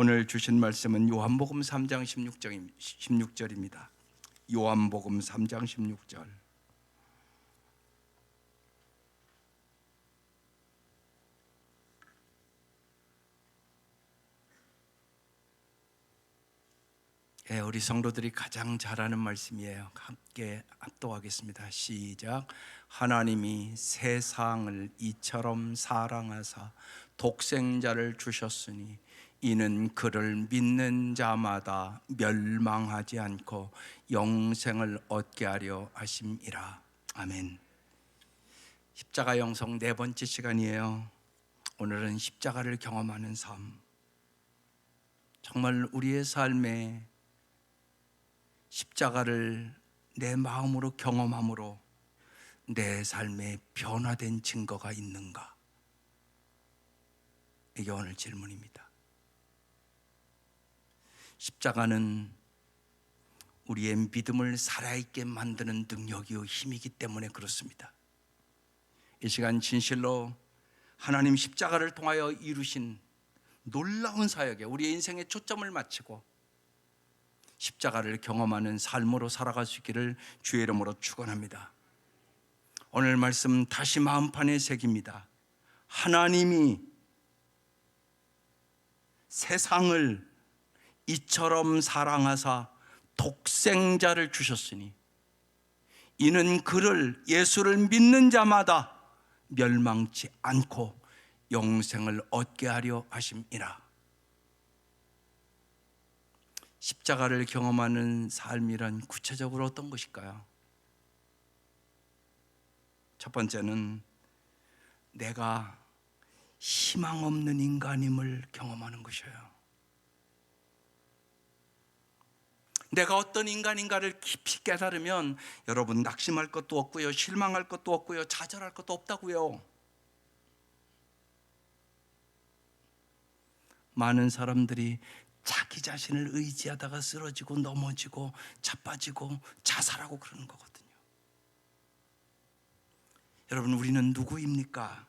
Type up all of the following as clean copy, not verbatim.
오늘 주신 말씀은 요한복음 3장 16절입니다. 요한복음 3장 16절. 우리 성도들이 가장 잘하는 말씀이에요. 함께 합독하겠습니다. 시작. 하나님이 세상을 이처럼 사랑하사 독생자를 주셨으니 이는 그를 믿는 자마다 멸망하지 않고 영생을 얻게 하려 하심이라. 아멘. 십자가 영성 네 번째 시간이에요. 오늘은 십자가를 경험하는 삶. 정말 우리의 삶에 십자가를 내 마음으로 경험함으로 내 삶에 변화된 증거가 있는가? 이게 오늘 질문입니다. 십자가는 우리의 믿음을 살아있게 만드는 능력이요 힘이기 때문에 그렇습니다. 이 시간 진실로 하나님 십자가를 통하여 이루신 놀라운 사역에 우리의 인생의 초점을 맞추고 십자가를 경험하는 삶으로 살아갈 수 있기를 주의 이름으로 축원합니다. 오늘 말씀 다시 마음판에 새깁니다. 하나님이 세상을 이처럼 사랑하사 독생자를 주셨으니 이는 그를 예수를 믿는 자마다 멸망치 않고 영생을 얻게 하려 하심이라. 십자가를 경험하는 삶이란 구체적으로 어떤 것일까요? 첫 번째는 내가 희망 없는 인간임을 경험하는 것이에요. 내가 어떤 인간인가를 깊이 깨달으면 여러분 낙심할 것도 없고요, 실망할 것도 없고요, 좌절할 것도 없다고요. 많은 사람들이 자기 자신을 의지하다가 쓰러지고 넘어지고 자빠지고 자살하고 그러는 거거든요. 여러분, 우리는 누구입니까?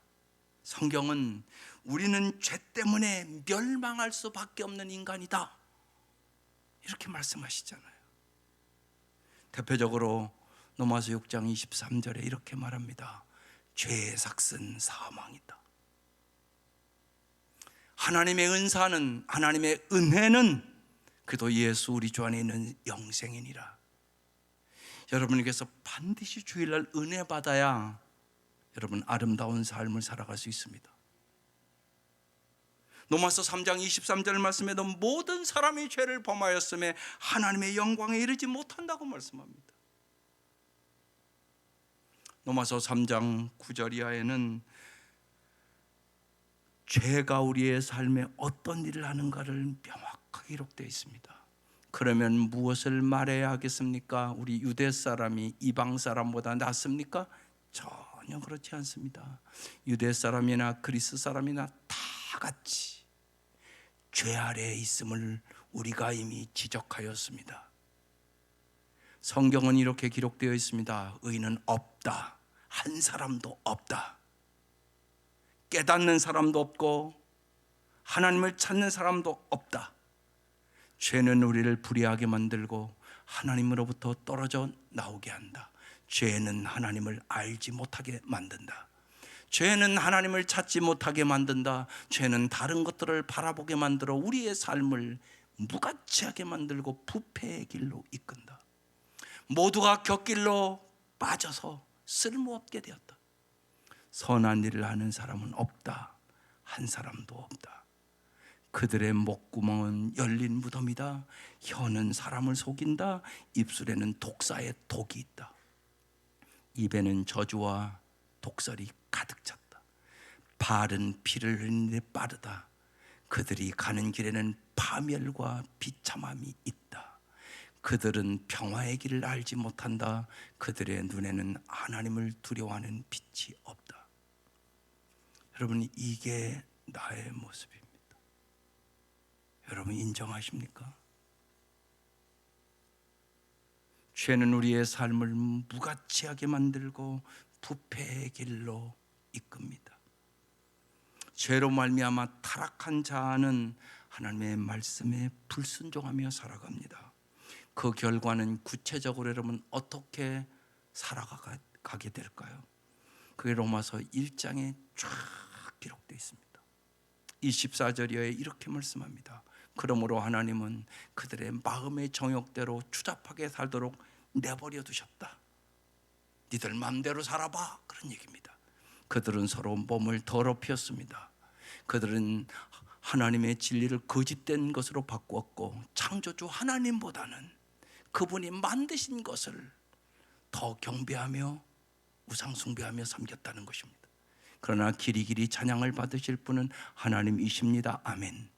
성경은 우리는 죄 때문에 멸망할 수밖에 없는 인간이다, 이렇게 말씀하시잖아요. 대표적으로 로마서 6장 23절에 이렇게 말합니다. 죄의 삭은 사망이다. 하나님의 은사는, 하나님의 은혜는 그도 예수 우리 주 안에 있는 영생이니라. 여러분에게서 반드시 주일날 은혜 받아야 여러분 아름다운 삶을 살아갈 수 있습니다. 로마서 3장 23절 말씀에도 모든 사람이 죄를 범하였음에 하나님의 영광에 이르지 못한다고 말씀합니다. 로마서 3장 9절 이하에는 죄가 우리의 삶에 어떤 일을 하는가를 명확하게 기록되어 있습니다. 그러면 무엇을 말해야 하겠습니까? 우리 유대 사람이 이방 사람보다 낫습니까? 전혀 그렇지 않습니다. 유대 사람이나 그리스 사람이나 다 같이 죄 아래에 있음을 우리가 이미 지적하였습니다. 성경은 이렇게 기록되어 있습니다. 의인은 없다. 한 사람도 없다. 깨닫는 사람도 없고 하나님을 찾는 사람도 없다. 죄는 우리를 불의하게 만들고 하나님으로부터 떨어져 나오게 한다. 죄는 하나님을 알지 못하게 만든다. 죄는 하나님을 찾지 못하게 만든다. 죄는 다른 것들을 바라보게 만들어 우리의 삶을 무가치하게 만들고 부패의 길로 이끈다. 모두가 곁길로 빠져서 쓸모없게 되었다. 선한 일을 하는 사람은 없다. 한 사람도 없다. 그들의 목구멍은 열린 무덤이다. 혀는 사람을 속인다. 입술에는 독사의 독이 있다. 입에는 저주와 독설이 가득 찼다. 발은 피를 흘리는 데 빠르다. 그들이 가는 길에는 파멸과 비참함이 있다. 그들은 평화의 길을 알지 못한다. 그들의 눈에는 하나님을 두려워하는 빛이 없다. 여러분, 이게 나의 모습입니다. 여러분 인정하십니까? 죄는 우리의 삶을 무가치하게 만들고 부패의 길로 이끕니다. 죄로 말미암아 타락한 자는 하나님의 말씀에 불순종하며 살아갑니다. 그 결과는 구체적으로 여러분 어떻게 살아가게 될까요? 그게 로마서 1장에 쫙 기록되어 있습니다. 24절에 이렇게 말씀합니다. 그러므로 하나님은 그들의 마음의 정욕대로 추잡하게 살도록 내버려 두셨다. 니들 마음대로 살아봐, 그런 얘기입니다. 그들은 서로 몸을 더럽혔습니다. 그들은 하나님의 진리를 거짓된 것으로 바꾸었고 창조주 하나님보다는 그분이 만드신 것을 더 경배하며 우상 숭배하며 섬겼다는 것입니다. 그러나 길이길이 찬양을 받으실 분은 하나님이십니다. 아멘.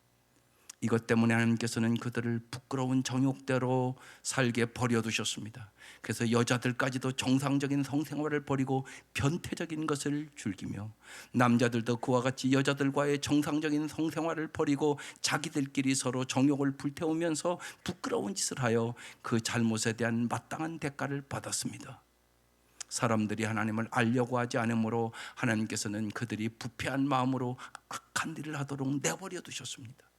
이것 때문에 하나님께서는 그들을 부끄러운 정욕대로 살게 버려두셨습니다. 그래서 여자들까지도 정상적인 성생활을 버리고 변태적인 것을 즐기며 남자들도 그와 같이 여자들과의 정상적인 성생활을 버리고 자기들끼리 서로 정욕을 불태우면서 부끄러운 짓을 하여 그 잘못에 대한 마땅한 대가를 받았습니다. 사람들이 하나님을 알려고 하지 않으므로 하나님께서는 그들이 부패한 마음으로 악한 일을 하도록 내버려 두셨습니다.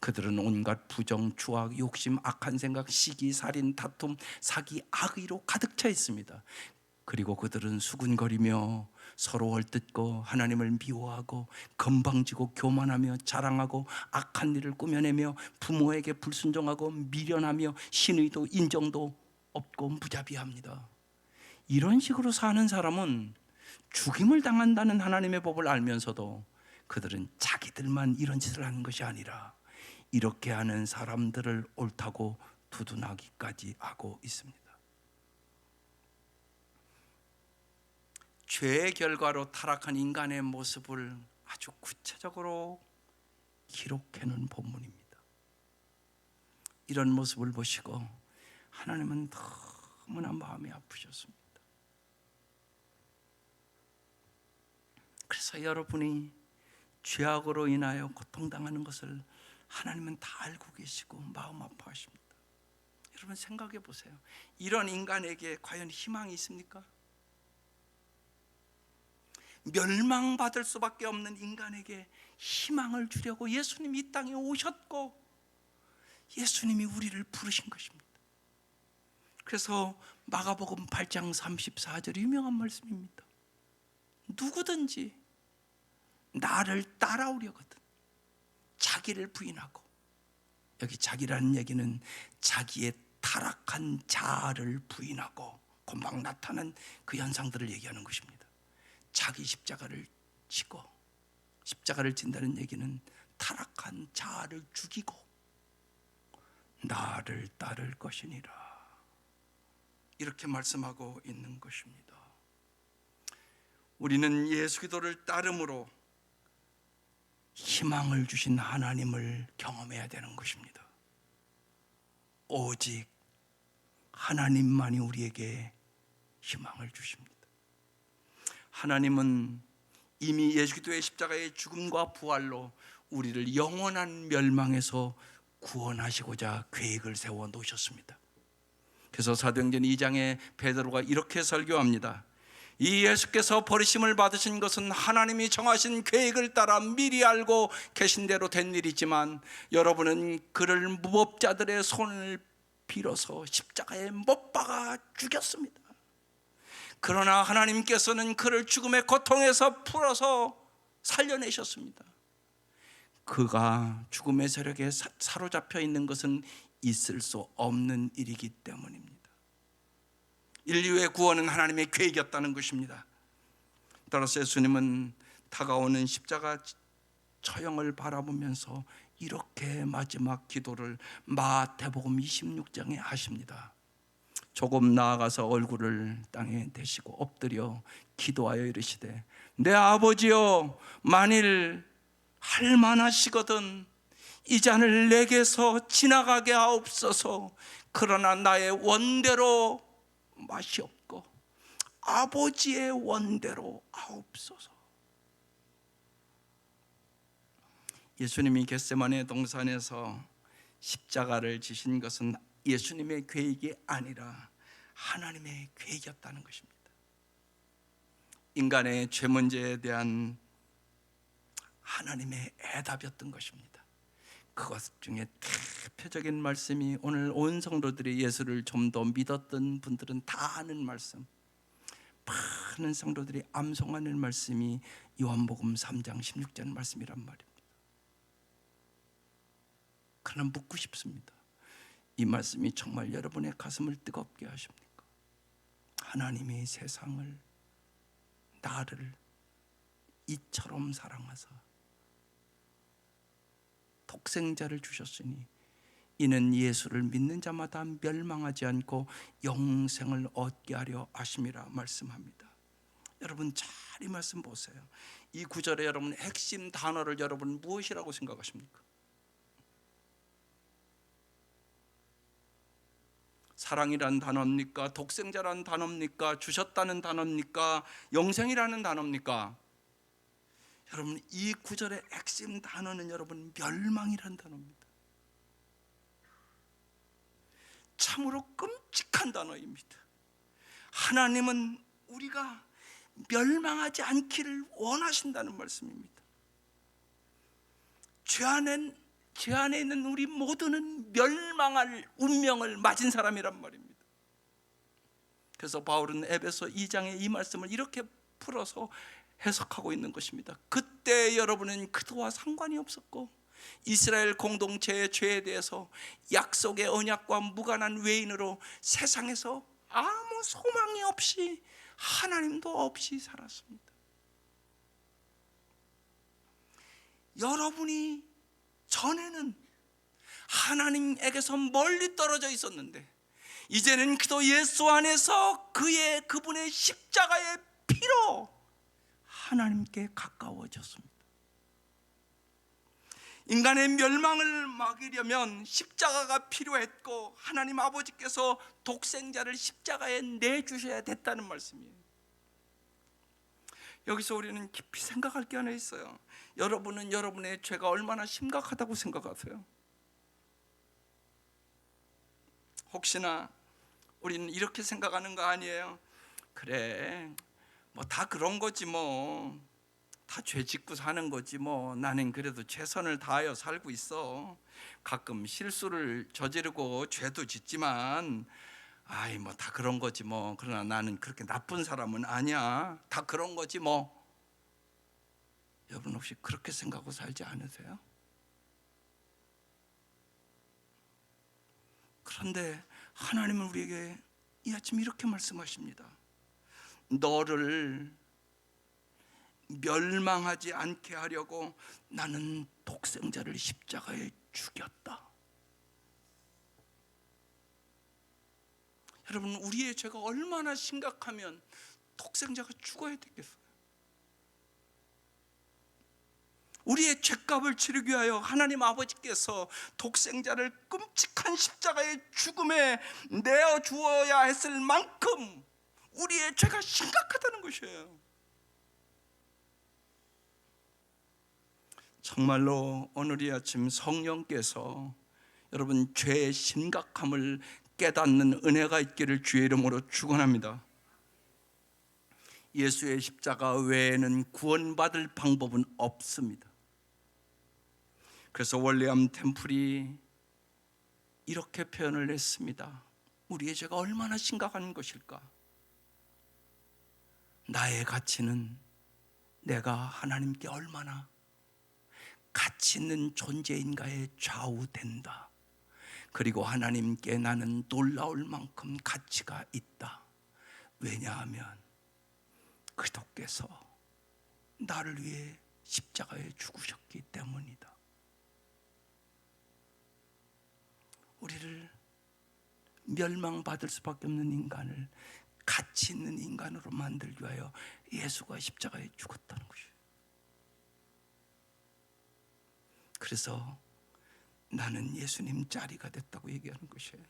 그들은 온갖 부정, 추악, 욕심, 악한 생각, 시기, 살인, 다툼, 사기, 악의로 가득 차 있습니다. 그리고 그들은 수군거리며 서로 얼뜯고 하나님을 미워하고 건방지고 교만하며 자랑하고 악한 일을 꾸며내며 부모에게 불순종하고 미련하며 신의도 인정도 없고 무자비합니다. 이런 식으로 사는 사람은 죽임을 당한다는 하나님의 법을 알면서도 그들은 자기들만 이런 짓을 하는 것이 아니라 이렇게 하는 사람들을 옳다고 두둔하기까지 하고 있습니다. 죄의 결과로 타락한 인간의 모습을 아주 구체적으로 기록해 놓은 본문입니다. 이런 모습을 보시고 하나님은 너무나 마음이 아프셨습니다. 그래서 여러분이 죄악으로 인하여 고통당하는 것을 하나님은 다 알고 계시고 마음 아파하십니다. 여러분 생각해 보세요. 이런 인간에게 과연 희망이 있습니까? 멸망받을 수밖에 없는 인간에게 희망을 주려고 예수님이 이 땅에 오셨고 예수님이 우리를 부르신 것입니다. 그래서 마가복음 8장 34절 유명한 말씀입니다. 누구든지 나를 따라오려거든 자기를 부인하고, 여기 자기라는 얘기는 자기의 타락한 자아를 부인하고 금방 나타난 그 현상들을 얘기하는 것입니다. 자기 십자가를 지고, 십자가를 진다는 얘기는 타락한 자아를 죽이고 나를 따를 것이니라, 이렇게 말씀하고 있는 것입니다. 우리는 예수 그리스도를 따름으로 희망을 주신 하나님을 경험해야 되는 것입니다. 오직 하나님만이 우리에게 희망을 주십니다. 하나님은 이미 예수 그리스도의 십자가의 죽음과 부활로 우리를 영원한 멸망에서 구원하시고자 계획을 세워 놓으셨습니다. 그래서 사도행전 2장에 베드로가 이렇게 설교합니다. 이 예수께서 버리심을 받으신 것은 하나님이 정하신 계획을 따라 미리 알고 계신 대로 된 일이지만 여러분은 그를 무법자들의 손을 빌어서 십자가에 못 박아 죽였습니다. 그러나 하나님께서는 그를 죽음의 고통에서 풀어서 살려내셨습니다. 그가 죽음의 세력에 사로잡혀 있는 것은 있을 수 없는 일이기 때문입니다. 인류의 구원은 하나님의 계획이었다는 것입니다. 따라서 예수님은 다가오는 십자가 처형을 바라보면서 이렇게 마지막 기도를 마태복음 26장에 하십니다. 조금 나아가서 얼굴을 땅에 대시고 엎드려 기도하여 이르시되 내 아버지여, 만일 할 만하시거든 이 잔을 내게서 지나가게 하옵소서. 그러나 나의 원대로 마시옵고 아버지의 원대로 하옵소서. 예수님이 겟세마네 동산에서 십자가를 지신 것은 예수님의 계획이 아니라 하나님의 계획이었다는 것입니다. 인간의 죄 문제에 대한 하나님의 해답이었던 것입니다. 그것 중에 대표적인 말씀이 오늘 온 성도들이 예수를 좀 더 믿었던 분들은 다 아는 말씀, 많은 성도들이 암송하는 말씀이 요한복음 3장 16절 말씀이란 말입니다. 그러나 묻고 싶습니다. 이 말씀이 정말 여러분의 가슴을 뜨겁게 하십니까? 하나님이 세상을, 나를 이처럼 사랑하사 독생자를 주셨으니 이는 예수를 믿는 자마다 멸망하지 않고 영생을 얻게 하려 하심이라 말씀합니다. 여러분 잘 이 말씀 보세요. 이 구절에 여러분 핵심 단어를 여러분 무엇이라고 생각하십니까? 사랑이란 단어입니까? 독생자라는 단어입니까? 주셨다는 단어입니까? 영생이라는 단어입니까? 여러분 이 구절의 핵심 단어는 여러분 멸망이라는 단어입니다. 참으로 끔찍한 단어입니다. 하나님은 우리가 멸망하지 않기를 원하신다는 말씀입니다. 죄 안에 있는 우리 모두는 멸망할 운명을 맞은 사람이란 말입니다. 그래서 바울은 에베소 2장의 이 말씀을 이렇게 풀어서 해석하고 있는 것입니다. 그때 여러분은 그도와 상관이 없었고 이스라엘 공동체의 죄에 대해서 약속의 언약과 무관한 외인으로 세상에서 아무 소망이 없이 하나님도 없이 살았습니다. 여러분이 전에는 하나님에게서 멀리 떨어져 있었는데 이제는 그도 예수 안에서 그분의 십자가의 피로 하나님께 가까워졌습니다. 인간의 멸망을 막으려면 십자가가 필요했고 하나님 아버지께서 독생자를 십자가에 내주셔야 됐다는 말씀이에요. 여기서 우리는 깊이 생각할 게 하나 있어요. 여러분은 여러분의 죄가 얼마나 심각하다고 생각하세요? 혹시나 우리는 이렇게 생각하는 거 아니에요? 그래, 뭐 다 그런 거지 뭐. 다 죄 짓고 사는 거지 뭐. 나는 그래도 최선을 다하여 살고 있어. 가끔 실수를 저지르고 죄도 짓지만 아이 뭐 다 그런 거지 뭐. 그러나 나는 그렇게 나쁜 사람은 아니야. 다 그런 거지 뭐. 여러분 혹시 그렇게 생각하고 살지 않으세요? 그런데 하나님은 우리에게 이 아침 이렇게 말씀하십니다. 너를 멸망하지 않게 하려고 나는 독생자를 십자가에 죽였다. 여러분 우리의 죄가 얼마나 심각하면 독생자가 죽어야 되겠어요? 우리의 죄값을 치르기 위하여 하나님 아버지께서 독생자를 끔찍한 십자가의 죽음에 내어 주어야 했을 만큼 우리의 죄가 심각하다는 것이에요. 정말로 오늘 이 아침 성령께서 여러분 죄의 심각함을 깨닫는 은혜가 있기를 주의 이름으로 축원합니다. 예수의 십자가 외에는 구원받을 방법은 없습니다. 그래서 월레암 템플이 이렇게 표현을 했습니다. 우리의 죄가 얼마나 심각한 것일까? 나의 가치는 내가 하나님께 얼마나 가치 있는 존재인가에 좌우된다. 그리고 하나님께 나는 놀라울 만큼 가치가 있다. 왜냐하면 그리스도께서 나를 위해 십자가에 죽으셨기 때문이다. 우리를 멸망받을 수밖에 없는 인간을 가치 있는 인간으로 만들기 위하여 예수가 십자가에 죽었다는 것이에요. 그래서 나는 예수님 자리가 됐다고 얘기하는 것이에요.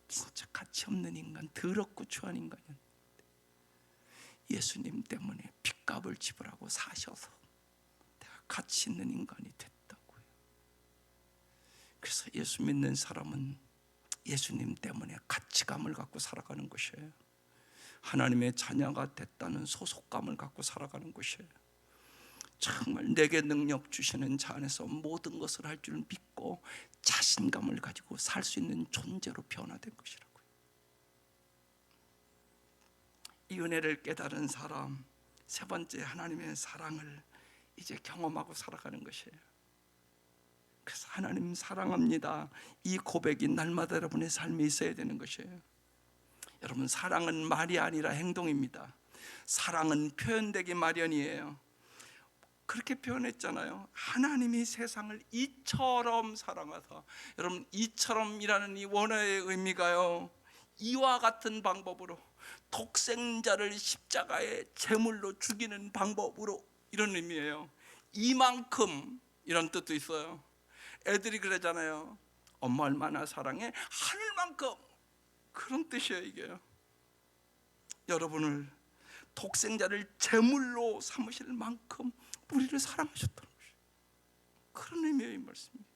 진짜 가치 없는 인간, 더럽고 추한 인간이었는데 예수님 때문에 핏값을 지불하고 사셔서 내가 가치 있는 인간이 됐다고요. 그래서 예수 믿는 사람은 예수님 때문에 가치감을 갖고 살아가는 것이에요. 하나님의 자녀가 됐다는 소속감을 갖고 살아가는 것이에요. 정말 내게 능력 주시는 자 안에서 모든 것을 할 줄 믿고 자신감을 가지고 살 수 있는 존재로 변화된 것이라고요. 이 은혜를 깨달은 사람, 세 번째, 하나님의 사랑을 이제 경험하고 살아가는 것이에요. 그래서 하나님 사랑합니다, 이 고백이 날마다 여러분의 삶에 있어야 되는 것이에요. 여러분, 사랑은 말이 아니라 행동입니다. 사랑은 표현되기 마련이에요. 그렇게 표현했잖아요. 하나님이 세상을 이처럼 사랑하사. 여러분, 이처럼이라는 이 원어의 의미가요, 이와 같은 방법으로, 독생자를 십자가에 제물로 죽이는 방법으로, 이런 의미예요. 이만큼, 이런 뜻도 있어요. 애들이 그러잖아요. 엄마 얼마나 사랑해? 하늘만큼. 그런 뜻이에요, 이게요. 여러분을 독생자를 제물로 삼으실 만큼 우리를 사랑하셨다는 것이에요. 그런 의미의 말씀입니다.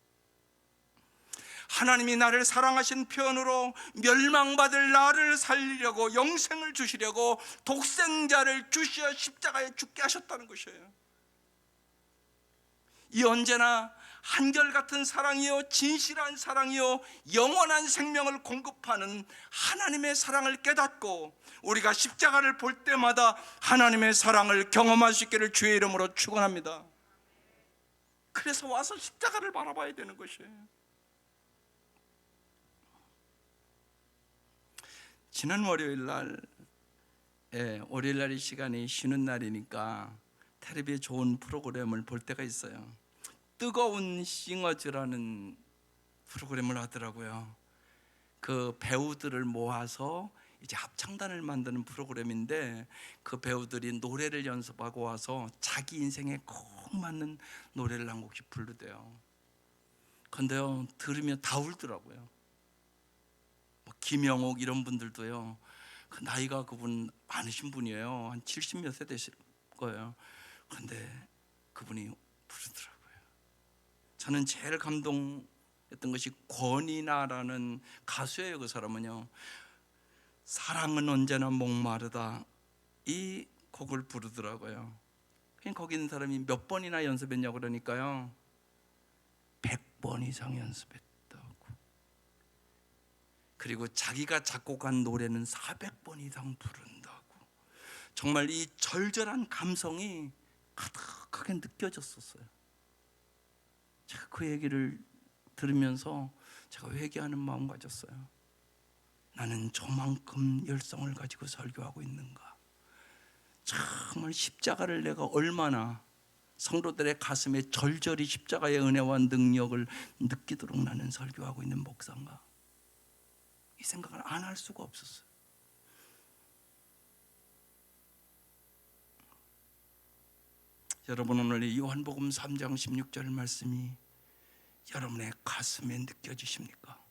하나님이 나를 사랑하신 표현으로 멸망받을 나를 살리려고, 영생을 주시려고 독생자를 주시어 십자가에 죽게 하셨다는 것이에요. 이 언제나 한결같은 사랑이요, 진실한 사랑이요, 영원한 생명을 공급하는 하나님의 사랑을 깨닫고 우리가 십자가를 볼 때마다 하나님의 사랑을 경험할 수 있기를 주의 이름으로 축원합니다. 그래서 와서 십자가를 바라봐야 되는 것이에요. 지난 월요일 날이 시간이 쉬는 날이니까 텔레비에 좋은 프로그램을 볼 때가 있어요. 뜨거운 싱어즈라는 프로그램을 하더라고요. 그 배우들을 모아서 이제 합창단을 만드는 프로그램인데, 그 배우들이 노래를 연습하고 와서 자기 인생에 꼭 맞는 노래를 한 곡씩 부르대요. 근데요, 들으면 다 울더라고요. 김영옥 이런 분들도요, 그 나이가 그분 많으신 분이에요. 한 70몇 세 되실 거예요. 그런데 그분이 부르더라고요. 저는 제일 감동했던 것이 권이나라는 가수예요. 그 사람은요, 사랑은 언제나 목마르다, 이 곡을 부르더라고요. 거기 있는 사람이 몇 번이나 연습했냐고 그러니까요, 100번 이상 연습했다고. 그리고 자기가 작곡한 노래는 400번 이상 부른다고. 정말 이 절절한 감성이 가득하게 느껴졌었어요. 제가 그 얘기를 들으면서 제가 회개하는 마음 가졌어요. 나는 저만큼 열성을 가지고 설교하고 있는가? 정말 십자가를 내가 얼마나 성도들의 가슴에 절절히 십자가의 은혜와 능력을 느끼도록 나는 설교하고 있는 목사인가? 이 생각을 안 할 수가 없었어요. 여러분, 오늘 이 요한복음 3장 16절 말씀이 여러분의 가슴에 느껴지십니까?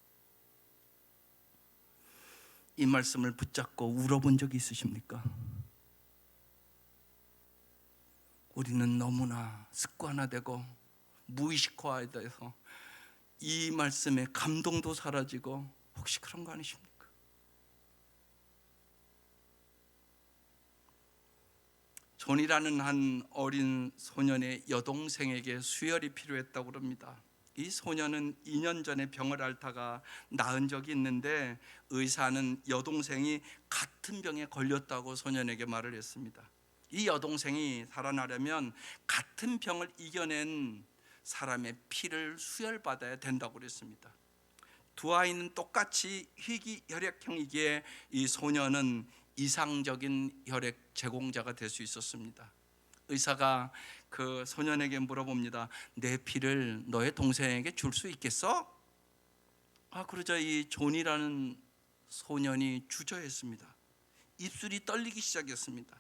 이 말씀을 붙잡고 울어본 적이 있으십니까? 우리는 너무나 습관화되고 무의식화돼서 이 말씀에 감동도 사라지고, 혹시 그런 거 아니십니까? 존이라는 한 어린 소년의 여동생에게 수혈이 필요했다고 그럽니다. 이 소년은 2년 전에 병을 앓다가 나은 적이 있는데, 의사는 여동생이 같은 병에 걸렸다고 소년에게 말을 했습니다. 이 여동생이 살아나려면 같은 병을 이겨낸 사람의 피를 수혈받아야 된다고 그랬습니다. 두 아이는 똑같이 희귀혈액형이기에 이 소년은 이상적인 혈액 제공자가 될 수 있었습니다. 의사가 그 소년에게 물어봅니다. 내 피를 너의 동생에게 줄 수 있겠어? 그러자 이 존이라는 소년이 주저했습니다. 입술이 떨리기 시작했습니다.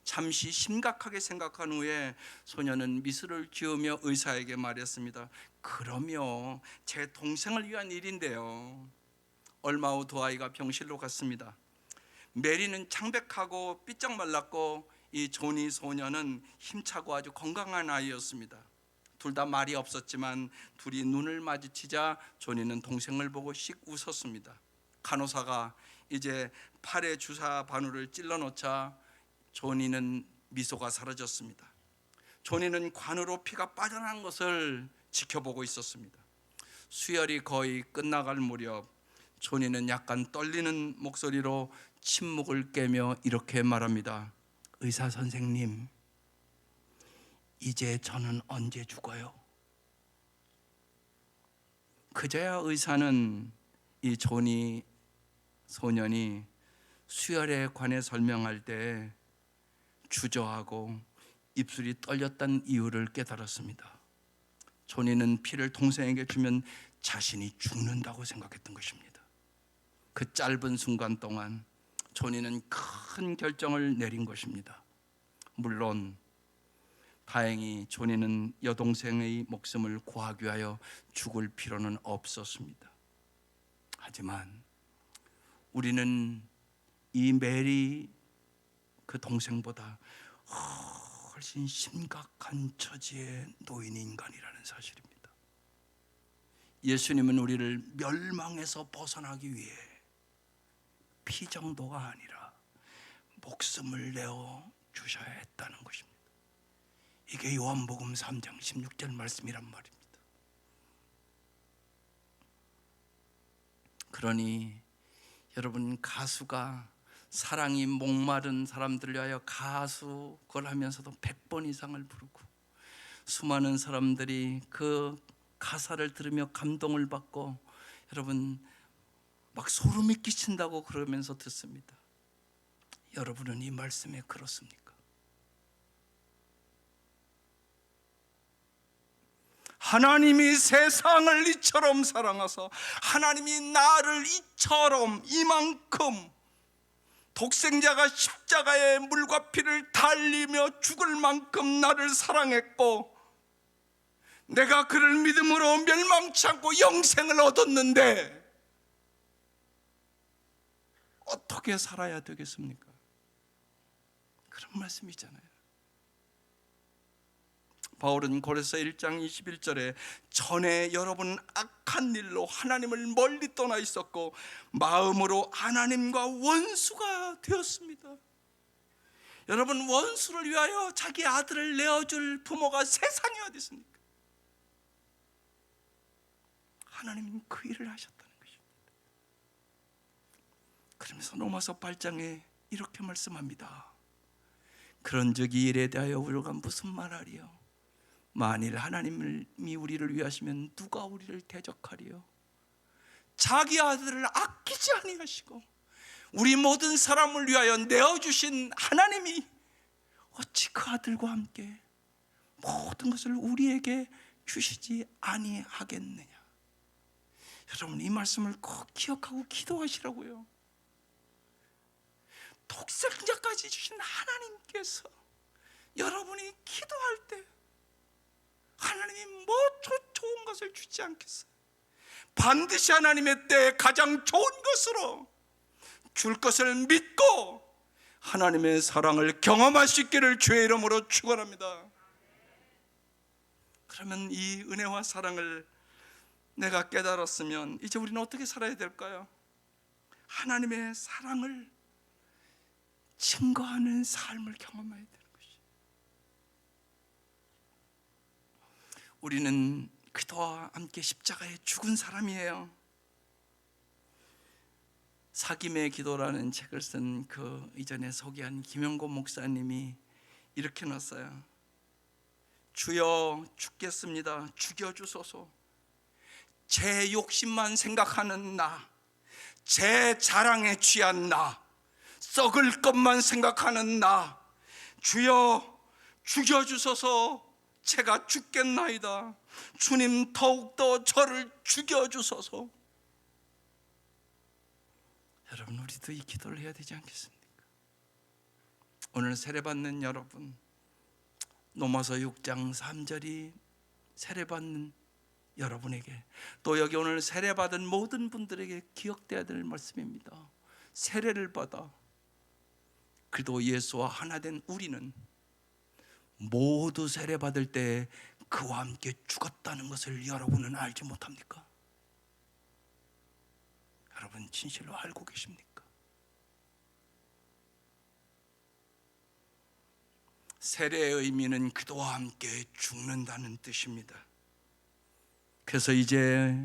잠시 심각하게 생각한 후에 소년은 미소를 지으며 의사에게 말했습니다. 그럼요, 제 동생을 위한 일인데요. 얼마 후 두 아이가 병실로 갔습니다. 메리는 창백하고 삐쩍 말랐고, 이 조니 소년은 힘차고 아주 건강한 아이였습니다. 둘 다 말이 없었지만 둘이 눈을 마주치자 조니는 동생을 보고 씩 웃었습니다. 간호사가 이제 팔에 주사 바늘을 찔러 놓자 조니는 미소가 사라졌습니다. 존이는 관으로 피가 빠져나간 것을 지켜보고 있었습니다. 수혈이 거의 끝나갈 무렵 존이는 약간 떨리는 목소리로 침묵을 깨며 이렇게 말합니다. 의사 선생님, 이제 저는 언제 죽어요? 그제야 의사는 이 존이 소년이 수혈에 관해 설명할 때 주저하고 입술이 떨렸다는 이유를 깨달았습니다. 존이는 피를 동생에게 주면 자신이 죽는다고 생각했던 것입니다. 그 짧은 순간 동안 존이는 큰 결정을 내린 것입니다. 물론 다행히 존이는 여동생의 목숨을 구하기 위하여 죽을 필요는 없었습니다. 하지만 우리는 이 메리 그 동생보다 훨씬 심각한 처지에 놓인 인간이라는 사실입니다. 예수님은 우리를 멸망에서 벗어나기 위해 피 정도가 아니라 목숨을 내어 주셔야 했다는 것입니다. 이게 요한복음 3장 16절 말씀이란 말입니다. 그러니 여러분, 가수가 사랑이 목마른 사람들을 위하여 가수 그걸 하면서도 100번 이상을 부르고 수많은 사람들이 그 가사를 들으며 감동을 받고 여러분 막 소름이 끼친다고 그러면서 듣습니다. 여러분은 이 말씀에 그렇습니까? 하나님이 세상을 이처럼 사랑하사 하나님이 나를 이처럼 이만큼 독생자가 십자가의 물과 피를 달리며 죽을 만큼 나를 사랑했고 내가 그를 믿음으로 멸망치 않고 영생을 얻었는데 어떻게 살아야 되겠습니까? 그런 말씀이잖아요. 바울은 고린도서 1장 21절에 전에 여러분은 악한 일로 하나님을 멀리 떠나 있었고 마음으로 하나님과 원수가 되었습니다. 여러분, 원수를 위하여 자기 아들을 내어줄 부모가 세상에 어디 있습니까? 하나님은 그 일을 하셨다는 것입니다. 그러면서 로마서 8장에 이렇게 말씀합니다. 그런즉 이 일에 대하여 우리가 무슨 말하리요? 만일 하나님이 우리를 위하시면 누가 우리를 대적하리요? 자기 아들을 아끼지 아니하시고 우리 모든 사람을 위하여 내어주신 하나님이 어찌 그 아들과 함께 모든 것을 우리에게 주시지 아니하겠느냐? 여러분, 이 말씀을 꼭 기억하고 기도하시라고요. 독생자까지 주신 하나님께서 여러분이 기도할 때 하나님이 뭐 좋은 것을 주지 않겠어요? 반드시 하나님의 때에 가장 좋은 것으로 줄 것을 믿고 하나님의 사랑을 경험할 수 있기를 주의 이름으로 축원합니다. 그러면 이 은혜와 사랑을 내가 깨달았으면 이제 우리는 어떻게 살아야 될까요? 하나님의 사랑을 증거하는 삶을 경험해야 돼요. 우리는 그리스도와 함께 십자가에 죽은 사람이에요. 사김의 기도라는 책을 쓴 그 이전에 소개한 김영곤 목사님이 이렇게 놨어요. 주여, 죽겠습니다. 죽여주소서. 제 욕심만 생각하는 나, 제 자랑에 취한 나, 썩을 것만 생각하는 나, 주여 죽여주소서. 제가 죽겠나이다. 주님, 더욱더 저를 죽여주소서. 여러분, 우리도 이 기도를 해야 되지 않겠습니까? 오늘 세례받는 여러분, 로마서 6장 3절이 세례받는 여러분에게, 또 여기 오늘 세례받은 모든 분들에게 기억돼야 될 말씀입니다. 세례를 받아 그리스도 예수와 하나 된 우리는 모두 세례받을 때 그와 함께 죽었다는 것을 여러분은 알지 못합니까? 여러분, 진실로 알고 계십니까? 세례의 의미는 그도와 함께 죽는다는 뜻입니다. 그래서 이제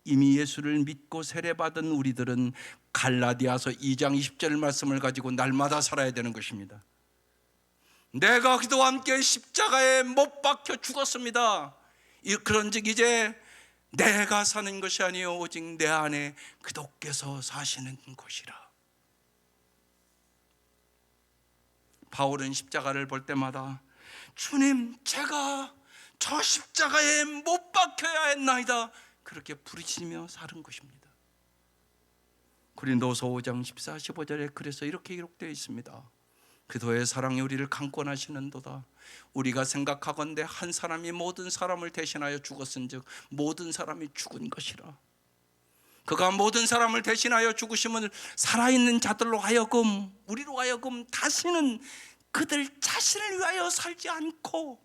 이미 예수를 믿고 세례받은 우리들은 갈라디아서 2장 20절 말씀을 가지고 날마다 살아야 되는 것입니다. 내가 그도와 함께 십자가에 못 박혀 죽었습니다. 그런즉 이제 내가 사는 것이 아니요 오직 내 안에 그도께서 사시는 것이라. 바울은 십자가를 볼 때마다 주님, 제가 저 십자가에 못 박혀야 했나이다, 그렇게 부르짖으며 사는 것입니다. 고린도서 5장 14, 15절에 그래서 이렇게 기록되어 있습니다. 그도의 사랑이 우리를 강권하시는도다. 우리가 생각하건대 한 사람이 모든 사람을 대신하여 죽었은즉 모든 사람이 죽은 것이라. 그가 모든 사람을 대신하여 죽으심을 살아있는 자들로 하여금, 우리로 하여금 다시는 그들 자신을 위하여 살지 않고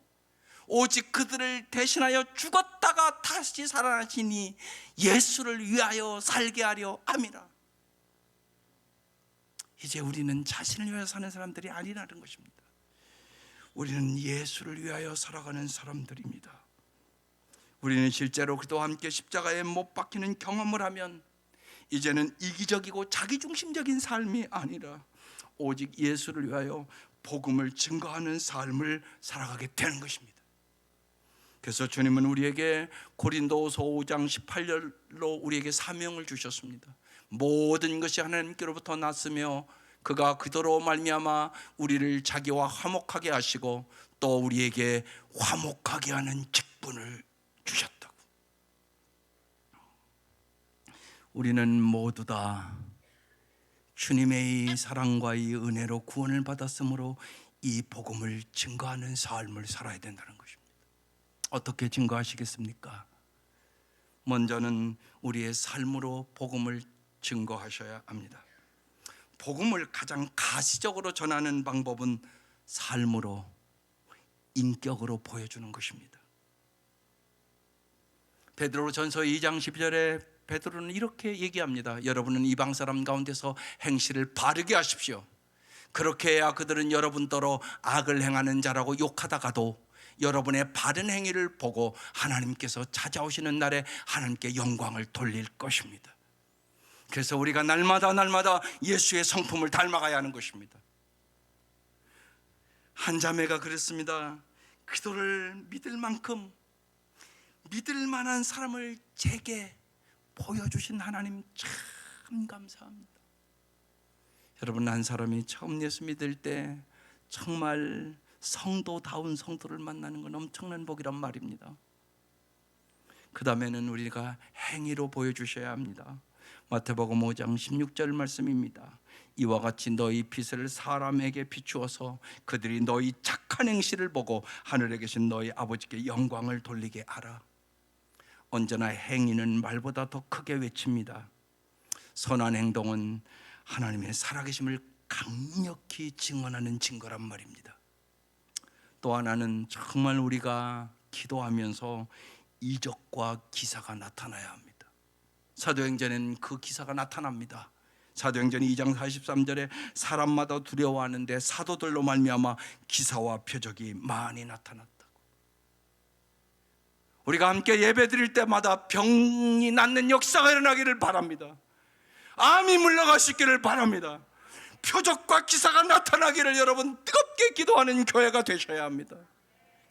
오직 그들을 대신하여 죽었다가 다시 살아나시니 예수를 위하여 살게 하려 함이라. 이제 우리는 자신을 위하여 사는 사람들이 아니라는 것입니다. 우리는 예수를 위하여 살아가는 사람들입니다. 우리는 실제로 그도와 함께 십자가에 못 박히는 경험을 하면 이제는 이기적이고 자기중심적인 삶이 아니라 오직 예수를 위하여 복음을 증거하는 삶을 살아가게 되는 것입니다. 그래서 주님은 우리에게 고린도서 5장 18절로 우리에게 사명을 주셨습니다. 모든 것이 하나님께로부터 났으며 그가 그도로 말미암아 우리를 자기와 화목하게 하시고 또 우리에게 화목하게 하는 직분을 주셨다고. 우리는 모두 다 주님의 이 사랑과 이 은혜로 구원을 받았으므로 이 복음을 증거하는 삶을 살아야 된다는 것입니다. 어떻게 증거하시겠습니까? 먼저는 우리의 삶으로 복음을 증거하셔야 합니다. 복음을 가장 가시적으로 전하는 방법은 삶으로, 인격으로 보여주는 것입니다. 베드로전서 2장 12절에 베드로는 이렇게 얘기합니다. 여러분은 이방 사람 가운데서 행실을 바르게 하십시오. 그렇게 해야 그들은 여러분더러 악을 행하는 자라고 욕하다가도 여러분의 바른 행위를 보고 하나님께서 찾아오시는 날에 하나님께 영광을 돌릴 것입니다. 그래서 우리가 날마다 예수의 성품을 닮아가야 하는 것입니다. 한 자매가 그랬습니다. 그도를 믿을 만큼 믿을 만한 사람을 제게 보여주신 하나님 참 감사합니다. 여러분, 한 사람이 처음 예수 믿을 때 정말 성도다운 성도를 만나는 건 엄청난 복이란 말입니다. 그 다음에는 우리가 행위로 보여주셔야 합니다. 마태복음 5장 16절 말씀입니다. 이와 같이 너희 빛을 사람에게 비추어서 그들이 너희 착한 행실을 보고 하늘에 계신 너희 아버지께 영광을 돌리게 하라. 언제나 행위는 말보다 더 크게 외칩니다. 선한 행동은 하나님의 살아계심을 강력히 증언하는 증거란 말입니다. 또 하나는 정말 우리가 기도하면서 이적과 기사가 나타나야 합니다. 사도행전에는 그 기사가 나타납니다. 사도행전 2장 43절에 사람마다 두려워하는데 사도들로 말미암아 기사와 표적이 많이 나타났다고. 우리가 함께 예배드릴 때마다 병이 낫는 역사가 일어나기를 바랍니다. 암이 물러가시기를 바랍니다. 표적과 기사가 나타나기를 여러분 뜨겁게 기도하는 교회가 되셔야 합니다.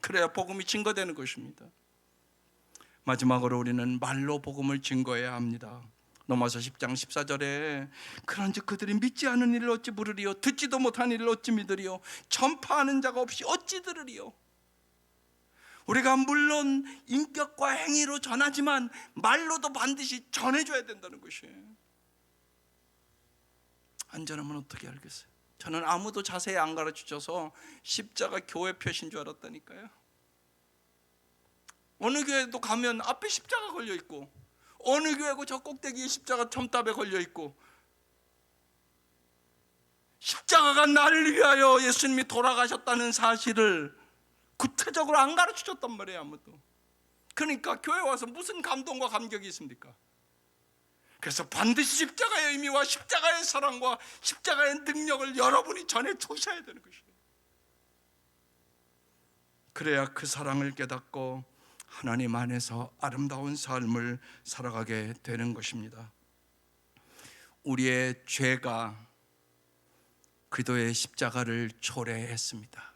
그래야 복음이 증거되는 것입니다. 마지막으로 우리는 말로 복음을 증거해야 합니다. 로마서 10장 14절에 그런즉 그들이 믿지 않은 일을 어찌 부르리요 듣지도 못한 일을 어찌 믿으리요 전파하는 자가 없이 어찌 들으리요. 우리가 물론 인격과 행위로 전하지만 말로도 반드시 전해줘야 된다는 것이에요. 안 전하면 어떻게 알겠어요? 저는 아무도 자세히 안 가르쳐줘서 십자가 교회 표시인 줄 알았다니까요. 어느 교회도 가면 앞에 십자가 걸려 있고 어느 교회고 저 꼭대기에 십자가 첨탑에 걸려 있고 십자가가 나를 위하여 예수님이 돌아가셨다는 사실을 구체적으로 안 가르쳐줬단 말이에요. 아무도. 그러니까 교회 와서 무슨 감동과 감격이 있습니까? 그래서 반드시 십자가의 의미와 십자가의 사랑과 십자가의 능력을 여러분이 전해 주셔야 되는 것이에요. 그래야 그 사랑을 깨닫고 하나님 안에서 아름다운 삶을 살아가게 되는 것입니다. 우리의 죄가 그리스도의 십자가를 초래했습니다.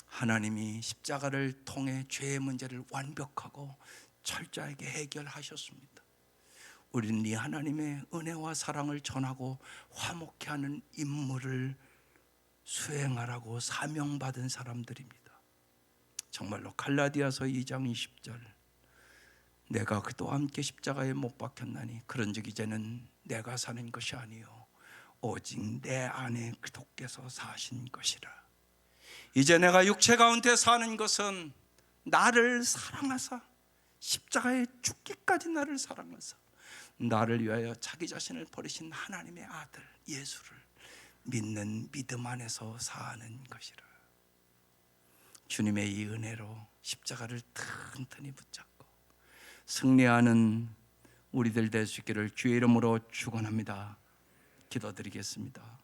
하나님이 십자가를 통해 죄의 문제를 완벽하고 철저하게 해결하셨습니다. 우리는 이 하나님의 은혜와 사랑을 전하고 화목케 하는 임무를 수행하라고 사명받은 사람들입니다. 정말로 갈라디아서 2장 20절, 내가 그도 함께 십자가에 못 박혔나니 그런즉 이제는 내가 사는 것이 아니요 오직 내 안에 그도께서 사신 것이라. 이제 내가 육체 가운데 사는 것은 나를 사랑하사 십자가에 죽기까지 나를 사랑하사 나를 위하여 자기 자신을 버리신 하나님의 아들 예수를 믿는 믿음 안에서 사는 것이라. 주님의 이 은혜로 십자가를 튼튼히 붙잡고 승리하는 우리들 될 수 있기를 주의 이름으로 축원합니다. 기도드리겠습니다.